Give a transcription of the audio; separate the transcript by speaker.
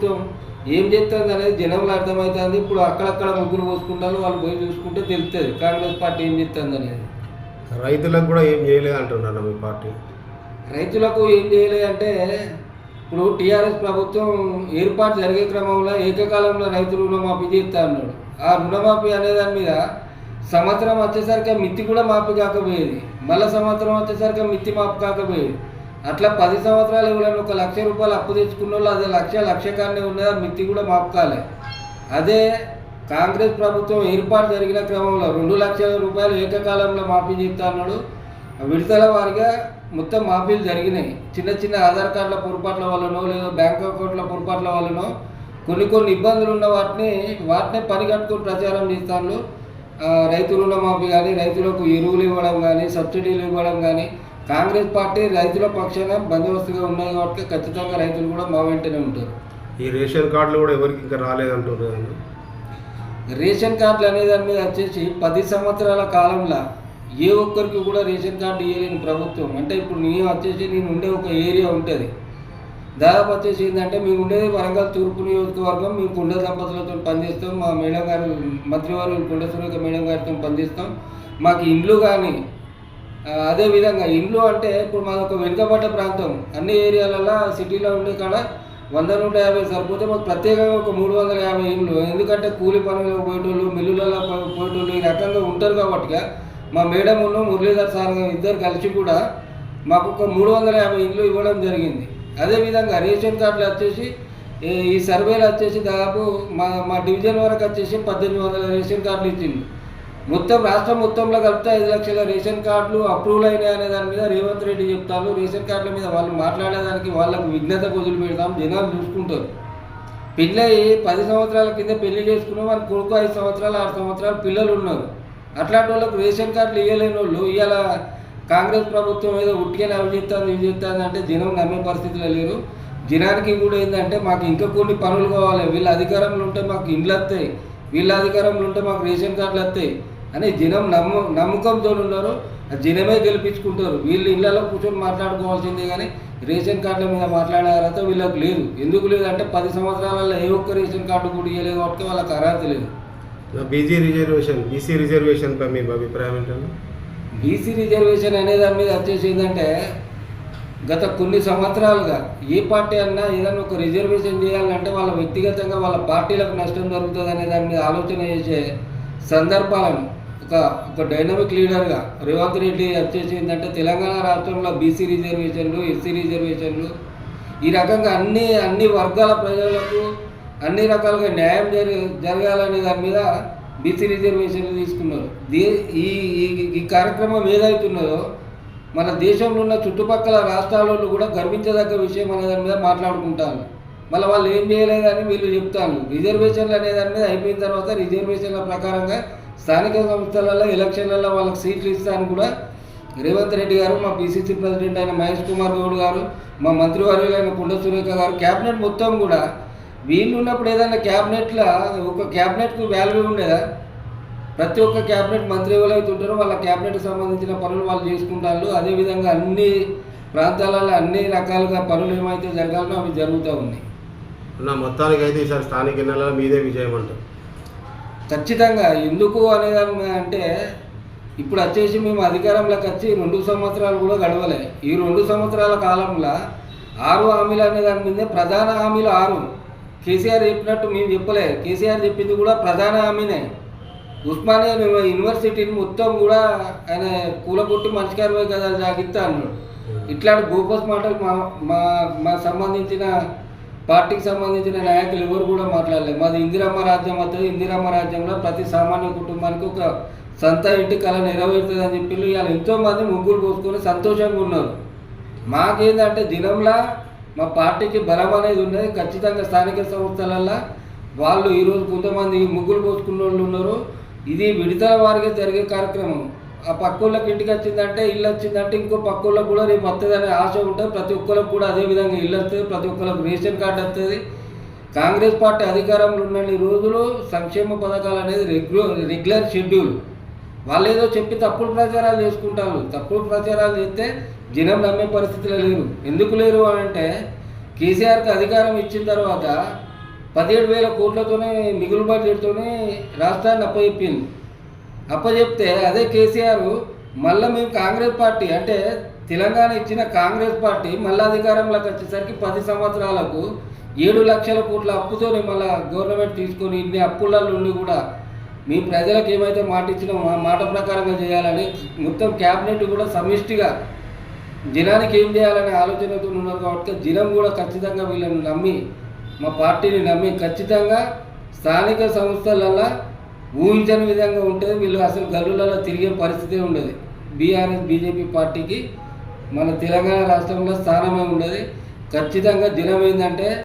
Speaker 1: ప్రభుత్వం ఏం చేస్తుంది అనేది జనంలో అర్థమవుతుంది. ఇప్పుడు అక్కడక్కడ ముగ్గురు పోసుకుంటారు, వాళ్ళు పోయి చూసుకుంటే తెలుస్తుంది కాంగ్రెస్ పార్టీ ఏం చేస్తుంది అనేది.
Speaker 2: రైతులకు కూడా ఏం చేయలేదు అంటున్నారు మీ పార్టీ.
Speaker 1: రైతులకు ఏం చేయలేదు అంటే ఇప్పుడు టీఆర్ఎస్ ప్రభుత్వం ఏర్పాటు జరిగే క్రమంలో ఏకకాలంలో రైతు రుణమాఫీ చేస్తా అన్నాడు. ఆ రుణమాఫీ అనే దాని మీద సంవత్సరం వచ్చేసరికి మిత్తి కూడా మాఫీ కాకపోయేది, మళ్ళీ సంవత్సరం వచ్చేసరికి మిత్తి మాఫీ కాకపోయేది. అట్లా 10 సంవత్సరాలు ఎవరైనా ₹1,00,000 అప్పు తెచ్చుకున్న వాళ్ళు అదే లక్ష కానే ఉన్నది, మిత్తి కూడా మాఫీ కాలే. అదే కాంగ్రెస్ ప్రభుత్వం ఏర్పాటు జరిగిన క్రమంలో ₹2,00,000 ఏకకాలంలో మాఫీ చేస్తా అన్నాడు. విడతల వారిగా మొత్తం మాఫీలు జరిగినాయి. చిన్న చిన్న ఆధార్ కార్డుల పొరపాట్ల వల్లనో లేదా బ్యాంక్ అకౌంట్ల పొరపాట్ల వల్లనో కొన్ని ఇబ్బందులు ఉన్న వాటినే పని కట్టుకొని ప్రచారం చేస్తాను. రైతు రుణమాఫీ కానీ, రైతులకు ఎరువులు ఇవ్వడం కానీ, సబ్సిడీలు ఇవ్వడం కానీ కాంగ్రెస్ పార్టీ రైతుల పక్షాన బందోబస్తుగా ఉన్నాయి కాబట్టి ఖచ్చితంగా రైతులు కూడా మా వెంటనే ఉంటారు.
Speaker 2: ఈ రేషన్ కార్డులు కూడా ఎవరికి ఇంకా రాలేదంటున్నారు.
Speaker 1: రేషన్ కార్డులు అనే దాని మీద వచ్చేసి 10 సంవత్సరాల కాలంలో ఏ ఒక్కరికి కూడా రేషన్ కార్డు ఇవ్వలేని ప్రభుత్వం. అంటే ఇప్పుడు నేను ఉండే ఒక ఏరియా ఉంటుంది, దాదాపు వచ్చేసి ఏంటంటే మేము ఉండేది వరంగల్ తూర్పు నియోజకవర్గం. మేము కుండ దంపతులతో పనిచేస్తాం, మా మేడం గారు మంత్రివారు కుండ సురేఖ మేడం గారితో పనిచేస్తాం. మాకు ఇండ్లు కానీ అదేవిధంగా ఇండ్లు అంటే ఇప్పుడు మాది ఒక వెనుకబడ్డ ప్రాంతం. అన్ని ఏరియాలలో సిటీలో ఉండే కాడ 100-150 సరిపోతే మాకు ప్రత్యేకంగా ఒక 350 ఇండ్లు. ఎందుకంటే కూలి పనులకు పోయేటోళ్ళు, మిల్లులలో పోయేటోళ్ళు ఈ రకంగా ఉంటారు కాబట్టి మా మేడం మురళీధర్ సార్ ఇద్దరు కలిసి కూడా మాకు ఒక 350 ఇండ్లు ఇవ్వడం జరిగింది. అదేవిధంగా రేషన్ కార్డులు వచ్చేసి ఈ సర్వేలు వచ్చేసి దాదాపు మా డివిజన్ వరకు వచ్చేసి 1800 రేషన్ కార్డులు ఇచ్చింది. మొత్తం రాష్ట్రం మొత్తంలో కలిపితే 5 లక్షల రేషన్ కార్డులు అప్రూవల్ అయినాయి అనే దాని మీద రేవంత్ రెడ్డి చెప్తారు. రేషన్ కార్డుల మీద వాళ్ళు మాట్లాడేదానికి వాళ్ళకు విఘ్నత వదిలి పెడతాం, జనాలు చూసుకుంటారు. పెళ్ళి 10 సంవత్సరాల కింద పెళ్లి చేసుకున్న వాళ్ళ కొడుకు 5 సంవత్సరాలు 6 సంవత్సరాలు పిల్లలు ఉన్నారు. అట్లాంటి వాళ్ళకు రేషన్ కార్డులు ఇవ్వలేని వాళ్ళు ఇవాళ కాంగ్రెస్ ప్రభుత్వం ఏదో ఉట్టిగా అవి చేస్తుంది అంటే జనం నమ్మే పరిస్థితిలో లేరు. జనానికి కూడా ఏంటంటే మాకు ఇంకా కొన్ని పనులు కావాలి, వీళ్ళ అధికారంలో ఉంటే మాకు ఇండ్లు వస్తాయి, వీళ్ళ అధికారంలో ఉంటే మాకు రేషన్ కార్డులు వస్తాయి అని జనం నమ్మకంతో ఉన్నారు. జనమే గెలిపించుకుంటారు. వీళ్ళు ఇళ్లలో కూర్చొని మాట్లాడుకోవాల్సిందే కానీ రేషన్ కార్డుల మీద మాట్లాడే అర్హత వీళ్ళకి లేదు. ఎందుకు లేదు అంటే 10 సంవత్సరాలలో ఏ ఒక్క రేషన్ కార్డు కూడా ఇవ్వలేదు కాబట్టి వాళ్ళకి అర్హత లేదు.
Speaker 2: బీసీ రిజర్వేషన్ పై మీ అభిప్రాయం ఏంటంటే?
Speaker 1: బీసీ రిజర్వేషన్ అనే దాని మీద వచ్చేసి ఏంటంటే గత కొన్ని సంవత్సరాలుగా ఏ పార్టీ అన్నా ఏదైనా ఒక రిజర్వేషన్ చేయాలంటే వాళ్ళ వ్యక్తిగతంగా వాళ్ళ పార్టీలకు నష్టం జరుగుతుంది అనే దాని మీద ఆలోచన చేసే సందర్భాలను ఒక డైనమిక్ లీడర్గా రేవంత్ రెడ్డి వచ్చేసి ఏంటంటే తెలంగాణ రాష్ట్రంలో బీసీ రిజర్వేషన్లు, ఎస్సీ రిజర్వేషన్లు ఈ రకంగా అన్ని వర్గాల ప్రజలకు అన్ని రకాలుగా న్యాయం జరగాలనే దాని మీద బీసీ రిజర్వేషన్లు తీసుకున్నారు. ఈ కార్యక్రమం ఏదైతున్నదో మన దేశంలో ఉన్న చుట్టుపక్కల రాష్ట్రాలలో కూడా గర్వించదగ్గ విషయం అనే దాని మీద మాట్లాడుకుంటారు. మళ్ళీ వాళ్ళు ఏం చేయలేదని వీళ్ళు చెప్తాను. రిజర్వేషన్లు అనే దాని మీద అయిపోయిన తర్వాత రిజర్వేషన్ల ప్రకారంగా స్థానిక సంస్థలలో ఎలక్షన్లలో వాళ్ళకి సీట్లు ఇస్తాను కూడా రేవంత్ రెడ్డి గారు, మా పిసిసి ప్రెసిడెంట్ అయిన మహేష్ కుమార్ గౌడ్ గారు, మా మంత్రివర్యులైన కుండ సురేఖ గారు, క్యాబినెట్ మొత్తం కూడా వీళ్ళు ఉన్నప్పుడు ఏదైనా క్యాబినెట్లో ఒక క్యాబినెట్కు వాల్యూ ఉండేదా? ప్రతి ఒక్క క్యాబినెట్ మంత్రి ఎవరైతే ఉంటారో వాళ్ళ క్యాబినెట్కి సంబంధించిన పనులు వాళ్ళు చేసుకుంటారు. అదేవిధంగా అన్ని ప్రాంతాలలో అన్ని రకాలుగా పనులు ఏమైతే జరగాలనో అవి జరుగుతూ ఉన్నాయి.
Speaker 2: మొత్తానికి అయితే ఈసారి స్థానిక ఎన్నికలలో మీదే విజయం అంటారు.
Speaker 1: ఖచ్చితంగా. ఎందుకు అనేదాన్ని అంటే ఇప్పుడు వచ్చేసి మేము అధికారంలోకి వచ్చి 2 సంవత్సరాలు కూడా గడవలే. ఈ 2 సంవత్సరాల కాలంలో 6 హామీలు అనే దాని మీదే ప్రధాన హామీలు 6. కేసీఆర్ చెప్పినట్టు మేము చెప్పలే, కేసీఆర్ చెప్పింది కూడా ప్రధాన హామీనే. ఉస్మానియా యూనివర్సిటీని మొత్తం కూడా ఆయన కూలగొట్టి మంచిగా 60 గదాలు జాగిస్తా అన్నాడు. ఇట్లాంటి బోపస్ మాటలు మా సంబంధించిన పార్టీకి సంబంధించిన నాయకులు ఎవరు కూడా మాట్లాడలేదు. మాది ఇందిరమ్మ రాజ్యం అవుతుంది, ఇందిరమ్మ రాజ్యంలో ప్రతి సామాన్య కుటుంబానికి ఒక సొంత ఇంటి కళ నెరవేరుతుంది అని చెప్పి ఇవాళ ఎంతోమంది ముగ్గులు పోసుకొని సంతోషంగా ఉన్నారు. మాకేందంటే దినంలా మా పార్టీకి బలం అనేది ఉన్నది. ఖచ్చితంగా స్థానిక సంస్థలల్లో వాళ్ళు ఈరోజు కొంతమంది ముగ్గులు పోసుకున్న వాళ్ళు ఉన్నారు. ఇది విడతల వారిగా జరిగే కార్యక్రమం. ఆ పక్కోళ్ళకి ఇంటికి వచ్చిందంటే ఇల్లు వచ్చిందంటే ఇంకో పక్కోళ్ళకు కూడా రేపు వస్తుందనే ఆశ ఉంటుంది. ప్రతి ఒక్కరికి కూడా అదేవిధంగా ఇల్లు వస్తుంది, ప్రతి ఒక్కరికి రేషన్ కార్డు వస్తుంది. కాంగ్రెస్ పార్టీ అధికారంలో ఉన్న రోజులు సంక్షేమ పథకాలు అనేది రెగ్యులర్ షెడ్యూల్. వాళ్ళు ఏదో చెప్పి తప్పుడు ప్రచారాలు చేసుకుంటారు. తప్పుడు ప్రచారాలు చేస్తే జనం నమ్మే పరిస్థితిలో లేరు. ఎందుకు లేరు అని అంటే కేసీఆర్కి అధికారం ఇచ్చిన తర్వాత 17,000 కోట్లతోనే మిగులు బడ్జెట్తోనే రాష్ట్రాన్ని అప్పచెప్పింది. అప్పచెప్తే అదే కేసీఆర్ మళ్ళీ మేము కాంగ్రెస్ పార్టీ అంటే తెలంగాణ ఇచ్చిన కాంగ్రెస్ పార్టీ మళ్ళీ అధికారంలోకి వచ్చేసరికి 10 సంవత్సరాలకు 7 లక్షల కోట్ల అప్పుతోనే మళ్ళీ గవర్నమెంట్ తీసుకొని ఇన్ని అప్పులలో ఉండి కూడా మీ ప్రజలకు ఏమైతే మాట ఇచ్చినా మాట ప్రకారంగా చేయాలని మొత్తం క్యాబినెట్ కూడా సమిష్టిగా జనానికి ఏం చేయాలనే ఆలోచనతో ఉన్నారు. కాబట్టి జనం కూడా ఖచ్చితంగా వీళ్ళని నమ్మి మా పార్టీని నమ్మి ఖచ్చితంగా స్థానిక సంస్థలల్లో ఊహించని విధంగా ఉంటుంది. వీళ్ళు అసలు గల్లులలో తిరిగే పరిస్థితి ఉండదు. బీఆర్ఎస్ బీజేపీ పార్టీకి మన తెలంగాణ రాష్ట్రంలో స్థానమే ఉండదు. ఖచ్చితంగా జనం ఏంటంటే